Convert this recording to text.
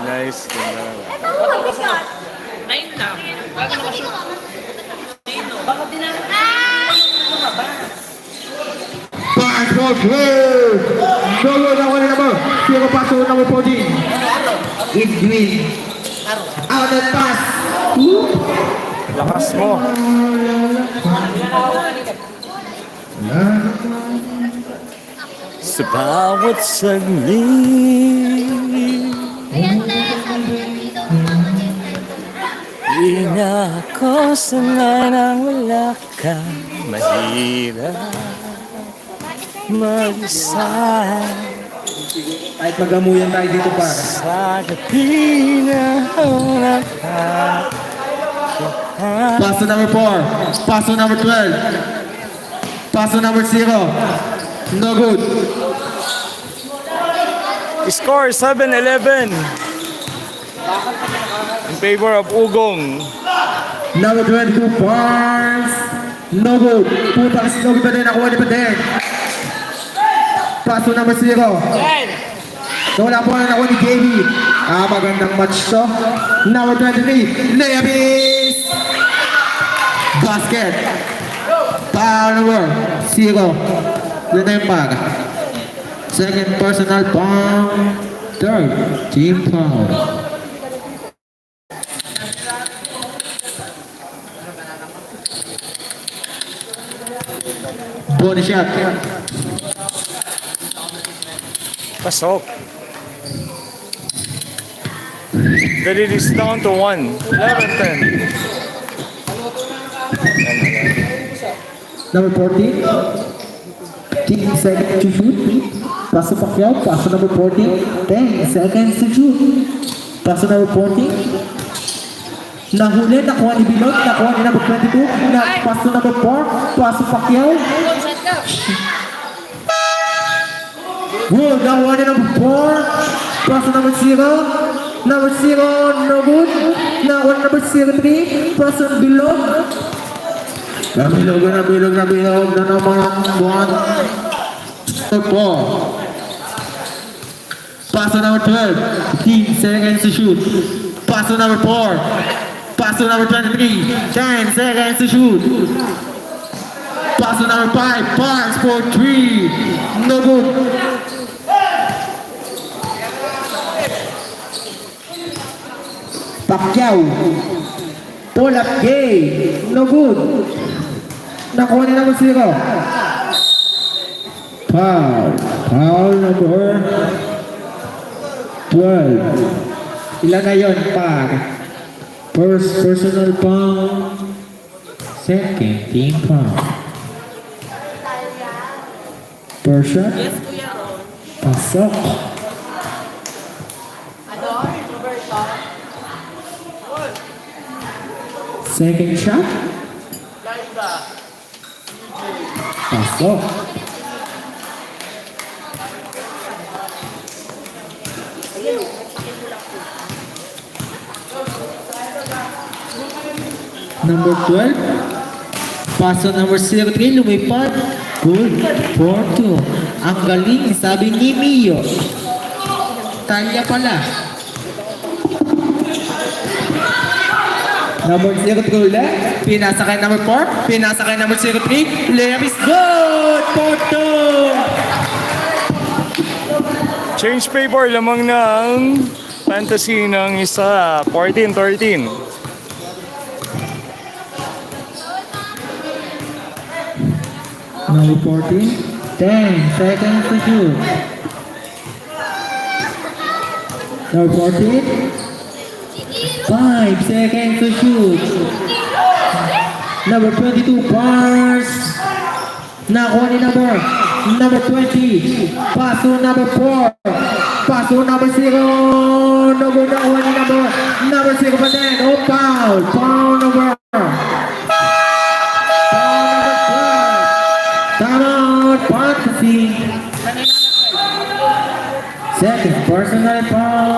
Nice. Nine lang. Bago nakashoot. Baka tinanong. Pass for good. Solo na wala naman. Sino paso number 14. In green. Out and pass. Lakas mo. Sa bawat saglit, di na ako sanay nang wala ka. Mahirap mag-isa Kahit magamuyan tayo dito pa. sa gabi na nakakita. Paso number 4. Paso number 12. Paso number 0. No good. Score 7-11 in favor of Ugong. Number 22. Barnes. No good. Putas. No good pa din. Nakuha ni Paden. Paso number 0. Wala po na nakuha ni JB. Magandang match to. Number 23. Layup is basket. Foul number 0. Yun na yung bag. Second personal foul. Third team foul. Bonus shot. Pasok. The lead is down to 1. 11-10. Number 14. 10 seconds to shoot. Paso Pacquiao. Paso number 14. 10 seconds to shoot. Paso number 14. Nahuli. Nakuha ni Bilog. Nakuha ni number 22. Paso number 4. Paso Pacquiao. Good. Nakuha ni number 4. Paso number 0. Number 0. No good. Nakuha ni number 03. Paso Bilog. Nabilog na naman buwan. Four. Paso number 12. 15 seconds to shoot. Paso number 4. Paso number 23. 10 seconds to shoot. Paso number 5. Pass for 3. No good. Pacquiao. Pull up game. No good. Nakuha ni number 0. Foul. Foul number 12. Ilan na yun, par? First personal foul. Second team foul. First shot. Yes, Kuya Ron. Pasok. Roberto. Second shot. Pasok. Number 12. Paso number 03. Lumipad. Good. 4-2. Ang galing, sabi ni Mio. Talya pala. Number 03 ulit. Pinasa kay number 4. Pinasa kay number 03. Layup is good. 4-2. Change paper lamang ng fantasy ng isa. 14-13. Number 14. 10 seconds to shoot. Number 14. 5 seconds to shoot. Number 22. Bars. Nakuha ni number 20. Paso number 4. Paso number 0. Nakuha ni number 0 pa din. Oh, foul. Foul number. Timeout. Fantasy. Second personal foul.